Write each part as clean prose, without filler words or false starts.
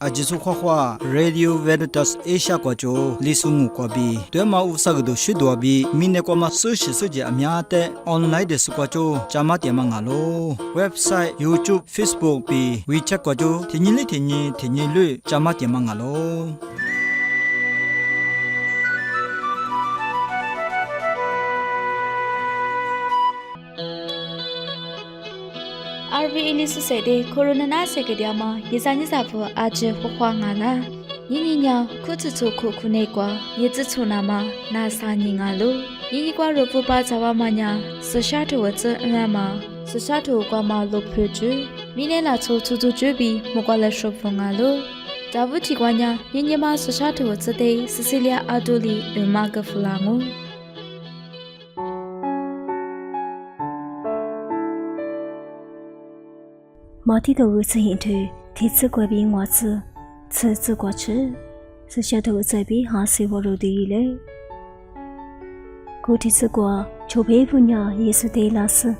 ajisu khwa Radio Veritas Asia kwa jo lisungu kwa bi twe ma usag do shidwa bi mine kwa ma social soje amya te online de su kwa jo chama te ma ngalo website YouTube Facebook bi WeChat kwa jo thinyi lu chama te ma ngalo RV Ilisu Sede Corona Sekediama Yizanyizapo Aje Huangala Yinya Kututu Kukunekwa Yitsunama Nasa Ningalo Yikwa Rupupa Tawamanya Sashatu Wata Rama Sashatu Kwama Lopuju Minela Tutu Jubi Mogala Shopongalo Davuti Gwanya Yinyama Sashatu Wata Day Cecilia Aduli Umaga Fulango马蹄的屋子引退，梯子过边袜子，车子过去，是下头在边下水我路的嘞。过梯子过，就陪夫娘也是对拉丝，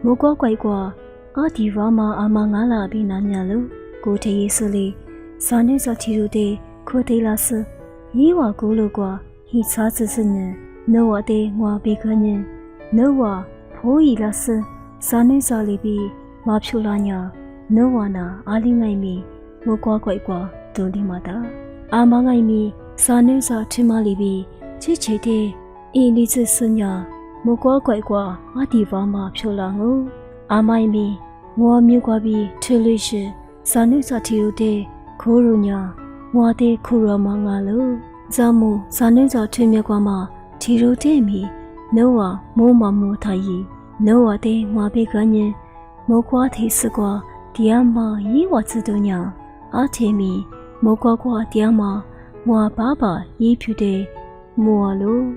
莫过怪过，阿弟娃妈阿妈阿拉边那年路，过梯也是嘞，三年在提路的，过对拉丝，一话过路过，一查子是人，那我的我别个人，那我破一拉丝，三年在里边，马票拉娘。No wana ali ngai mi mo kwa kwai kwa to li ma da ama ngai mi sa ne sa thima li bi chi chi de e li chi sunya mo kwa kwai kwa a di wa ma phyo la ngo ama mi ngo myu kwa bi thu lu shi sa ne sa thi ru de kho ru nya ngo de kho ro ma nga lo za mu sa ne sa thu mye kwa ma thi ru de mi no wa mo ma mo tha yi no wa de ngo be ka nyin mo kwa thi si kwa爹妈一我知道呢，阿天米莫过过爹妈，我爸爸一批的莫路。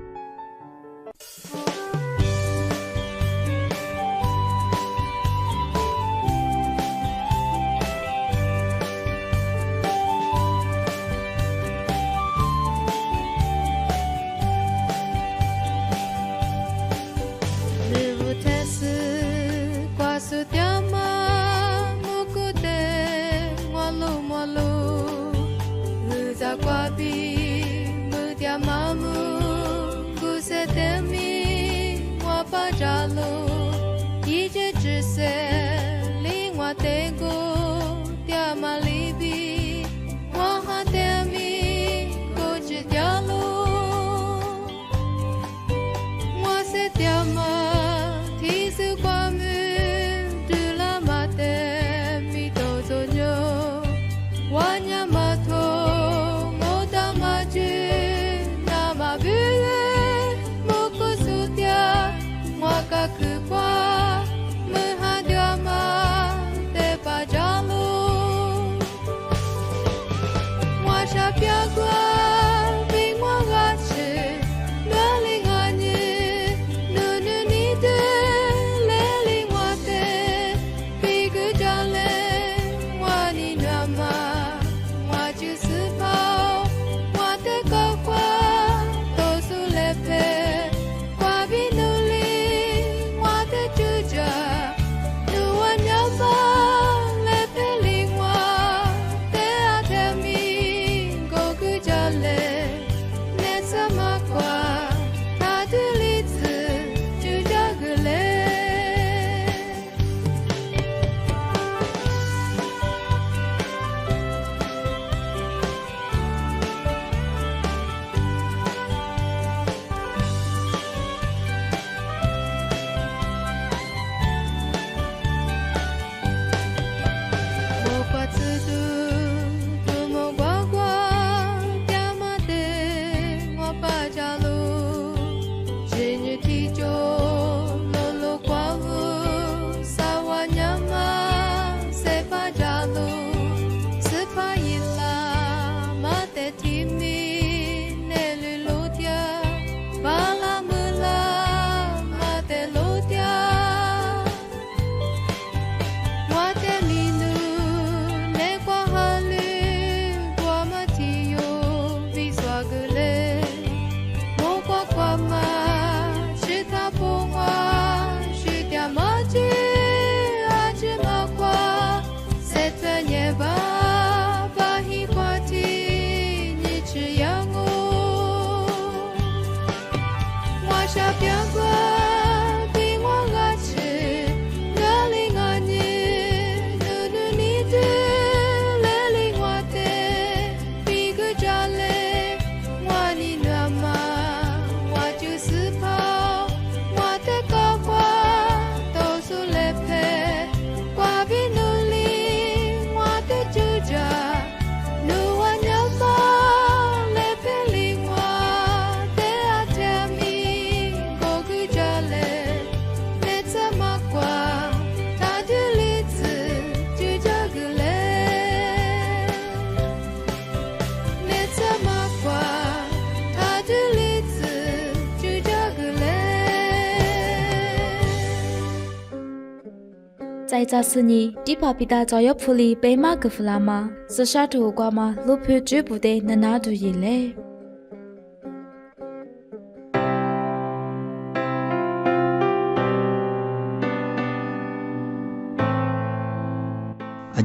在扎斯尼迪帕比达早要普里贝马格弗拉玛，是沙土瓜玛路普居不得那哪度伊嘞。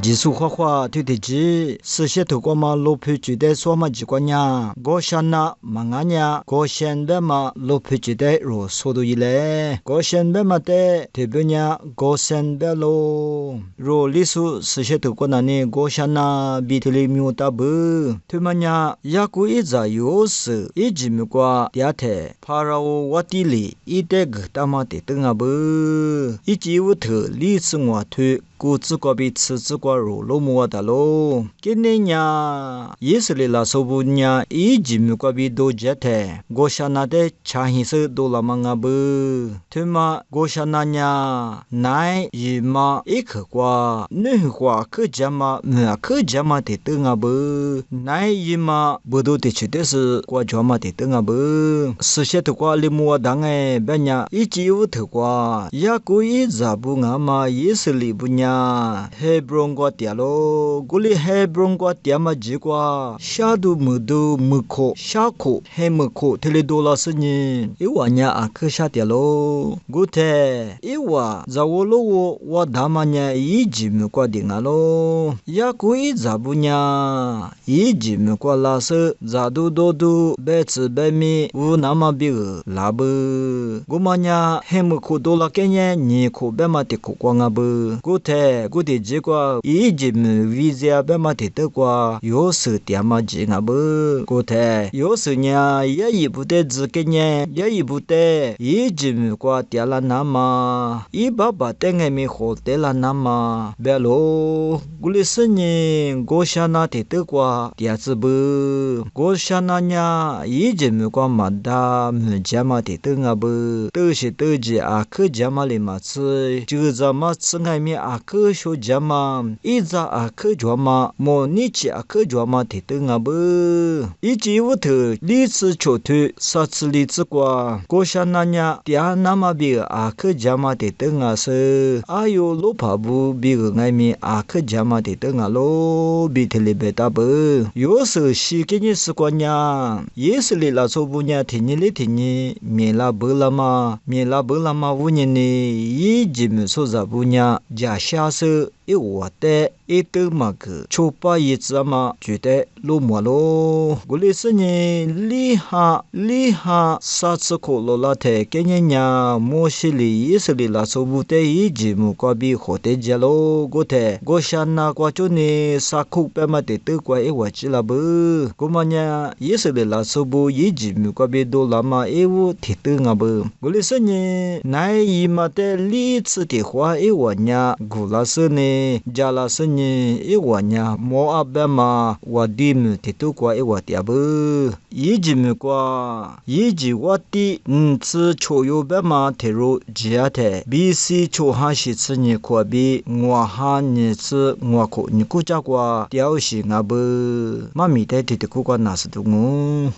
技术画画对对机，是些头瓜嘛罗皮绝对说嘛几个呀，我想那嘛俺呀，我现在嘛罗皮绝对若说到一来，我现在嘛的特别呀，我现在咯，若历史是些头瓜那呢，我想那比特里没大不，对嘛呀，呀古一直有事，一直没过第天，怕让我地里一代个大妈的等啊不，一直有头历史我推。古自个比此自个如罗莫的喽，今年呀，以色列拉索布呀，一直没个比多杰特，我想那的查his色多了嘛个不，对嘛，我想那呀，奶姨妈一颗瓜，女花可加嘛，没可加嘛的等啊不，奶姨妈不都的去的是瓜加嘛的等啊不，是些的瓜里莫当哎，别呀，一直有的瓜，呀古一直不俺嘛，以色列不呀。Hebron 瓜点咯，古里 Hebron 瓜点嘛几瓜，下都木都木口，下口黑木口，特里多拉是呢，一晚呀阿克下点咯，古特一晚在我路我他妈呀一直没瓜点啊咯，呀古一咋不呀，一直没瓜拉是咋都多都白吃白米，无那么别个拉不，古嘛呀黑木口多拉给呀，你口白嘛的口光啊不，古特。古的结果，一直没为这边嘛的得过，有时点嘛几个不，古的有时呢也一不得自己呢，也一不得，一直没过点了那么，一把把等还没好得了那么，别咯，古里是呢，我想那的得过点子不，我想那呢一直没过嘛的，没家嘛的得啊不，都是都是啊，可家嘛里嘛吃，就这么吃还没啊。科学家嘛，一直啊科学嘛，莫你去啊科学嘛的等啊不，一直无头历史确推，啥子历史过，过下那呀，第二那么别啊科学嘛的等啊是，哎呦罗帕布别个爱咪啊科学嘛的等啊咯，别特里别大不，有时是给你是过呀，也是里拉说不呀，听你听你，免拉不了嘛五年呢，一直没说啥不呀，假下手一我的一头马个，就把一只嘛觉得落寞咯。我的是呢，厉害，啥子可罗拉特给人家莫西里也是里拉说不得一直没挂比好的家咯。我想那挂就呢，啥苦白嘛的都怪一我知了不？我们呀也是里拉说不一直没挂比多了嘛，一我提得啊不？我的是呢，那一嘛的历次的话一我呀。古拉斯呢，加拉斯呢，一晚呀，莫阿贝嘛，我弟们提都过一晚点不，一直没过，一直我弟吃秋油贝嘛，提入吉亚特，比西秋哈西吃你过比，我哈你吃我可你顾家过，掉西阿不，妈咪的提的顾过哪是都我。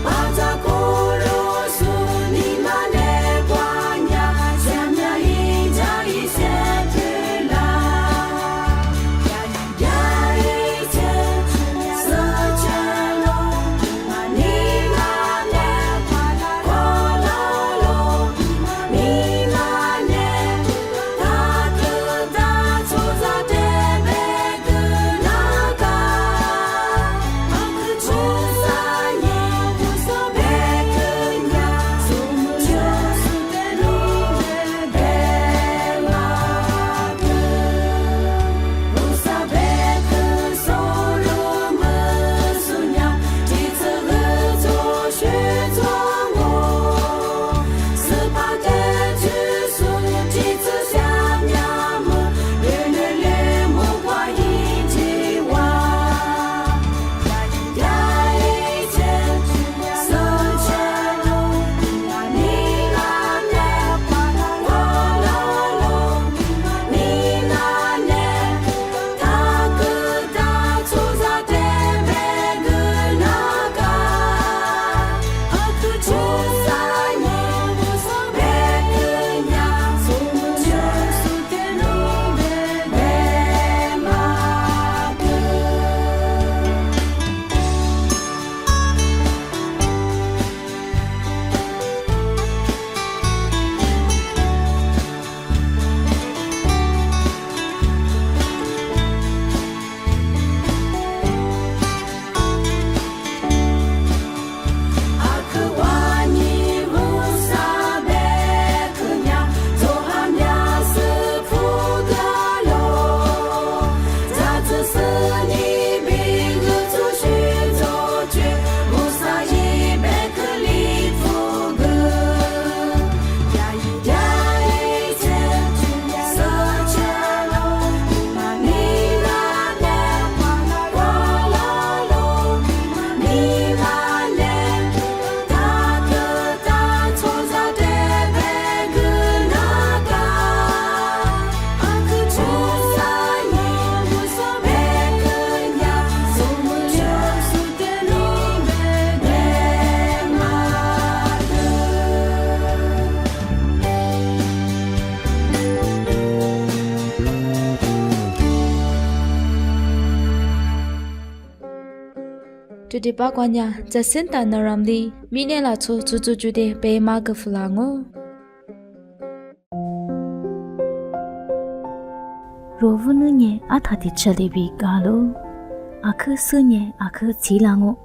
把这苦路。တူဒီပါကွာညာဇစင်တန်နရမ်ဒီမိနေလာချိုချူချူချူတဲ့ဘေမာကဖလာငိုရိုဝနုညေအထာတိချက်လေးပြီးကာလို့အခဆညေအခချီလာငို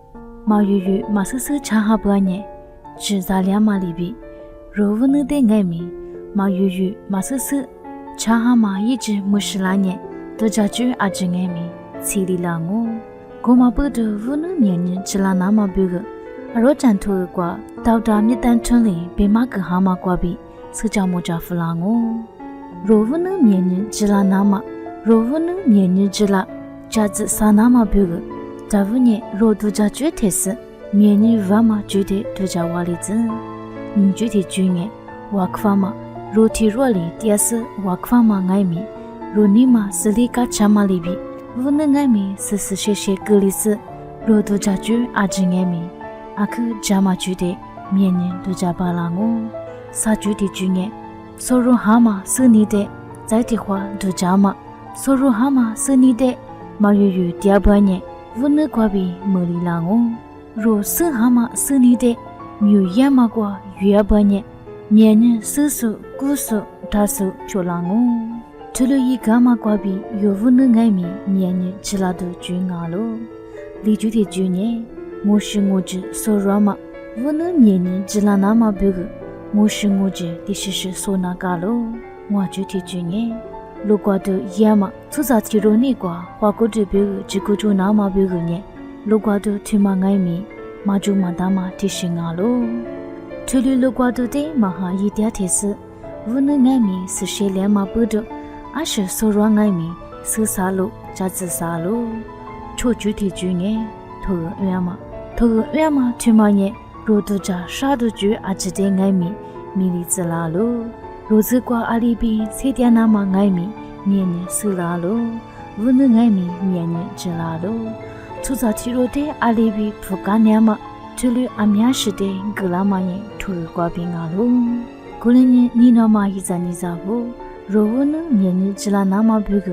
မောင်ယူယူမဆဆချာဟာပွားညေဂျဇာလျာမာလီပြီးရိုဝနုတဲ့ငဲ့မီမောင်ယူယူမဆဆချာဟာမာယစ်ချမွရှလာညေတကြကျွအဂျငဲ့မီချီလီလာငိုကိုမပုဒဝနုမြင်ချလာနာမပြုကအရောချန်ထိုးကွာဒေါက်တာမြတ်တန်းထွန်းလင်ဘေမကဟာမကွာပြီးစကြမကြဖလာငိုရိုဝနုမြင်ချလာနာမရိုဝနုမြင်ချလာဂျာဇစာနာမပြုကဒါဝညေရိုဒူဂျာကျွဲတဲ့စမြင်ဝါမကျွတဲ့ဒူဂျာဝါလီဇန်ကျွတဲ့ကျွငယ်ဝါခဖမရိုတီရော်လီတျက်စဝါခဖမငိုင်းမီရိုနီမာစလီကာချမလီဘီဝနငိုင်းမီဆဆရှေရှေကလီစရိုဒူဂျာကျွအာဂျငယ်မီအခုဂျာမကျွတဲ့မြင်ဒူဂျာပါလာငိုစာကျွတဲ့ကျွငယ်ဆိုရိုဟာမစနေတဲ့ဇိုက်တီခွာဒူဂျာမဆိုရိုဟာမစနေတဲ့မောင်ယူယူတရားပွားညက်ဝနကွာပြီးမလီလာငုံရိုဆဟာမစနေတဲ့မြူရမကွာရွေပွားညက်မြန်ညဆဆုကုဆုဒါဆုချိုလာငုံထလူဤကမကွာပြီးယောဝနငိုင်းမီမြန်ညချလာတူကျွင်းငါလို့လီကျူတီကျွင်းညက်မိုးရှိငိုချဆိုရမဝနမြန်ညချလာနာမပြုကမိုးရှိငိုချတိရှိရှိဆိုနာကလို့ငွာကျူတီကျွင်းညက်ลูกว่าดูยามะทุซาจิโรนี่กว่าฮวากุติเบกจิกุจูนามาเบกเนี่ยลูกว่าดูทิมาไงมีมาจูมาตามาทิชิงาโลทุลุลูกว่าดูเตมหายิตยาเทสวุนไงมีสเชเลมาปุดอาชโซรวไงมีสืซาโลจาซซาโลโชจุติจุเงโทเอยามะทิมาเนี่ยโรตุจาชาตุจุอาจิเตไงมีลิซลาโลရိုဇကွာအာလီဘီစေတျာနာမငိုင်းမီမြင်းနေဆူလာလို့ဝနငိုင်းမီမြန်နေချလာလို့သူစားချီရိုတဲ့အာလီဘီဖုကနေမထူလူအများရှိတဲ့ဂလာမရင်ထူကွာပြီးငါလို့ကိုလင်းနီနောမဟိဇာနီဇာဘူးရိုဝနမြန်နေချလာနာမဘုက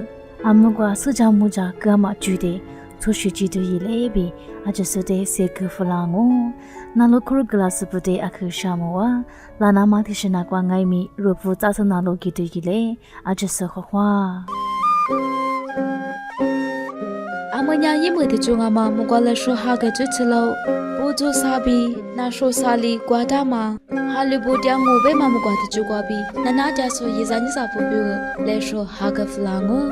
အမကွာစကြမှုကြကမကျူတဲ့သူရှိကြည့်တူရီလေဘီအကျစတဲ့စေကဖလာငိုနာလိုခရဂလာစပတဲ့အခါရှာမောလာနာမတိရှနာကွာငိုင်းမီရပူသသနာလိုကီတူရီလေအကျစခခွာအမညာရင်မတဲ့ကျုံငါမကွာလက်ရှဟာကကျွချလို့ဘူဂျိုစာဘီနာရှိုစာလီကွာတာမဟာလူဘူတျောင်းငိုပဲမကွာတဲ့ကျုကွာဘီနနာကြဆိုရေစာညစာဖို့ပြုလက်ရှဟာကဖလာငို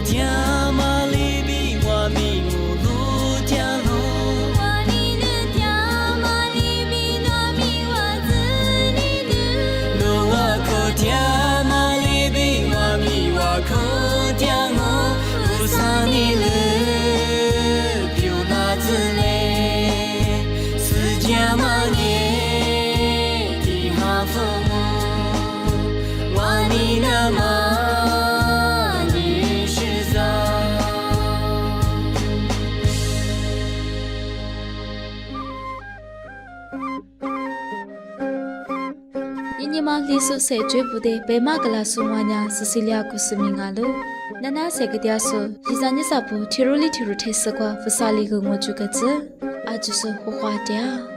天马里比我米我路天路。我你的天马里比我米我子你的。路我可天马里比我米我可天我，路上你了，表那子嘞，世界嘛你的哈父母，我你那么。你妈李叔在追捕的白马格拉苏玛娘是西利亚古斯米亚路，奶奶在个dia说，现在你啥不提鲁里提鲁特斯瓜，不萨里个我就个子，啊就是花花的。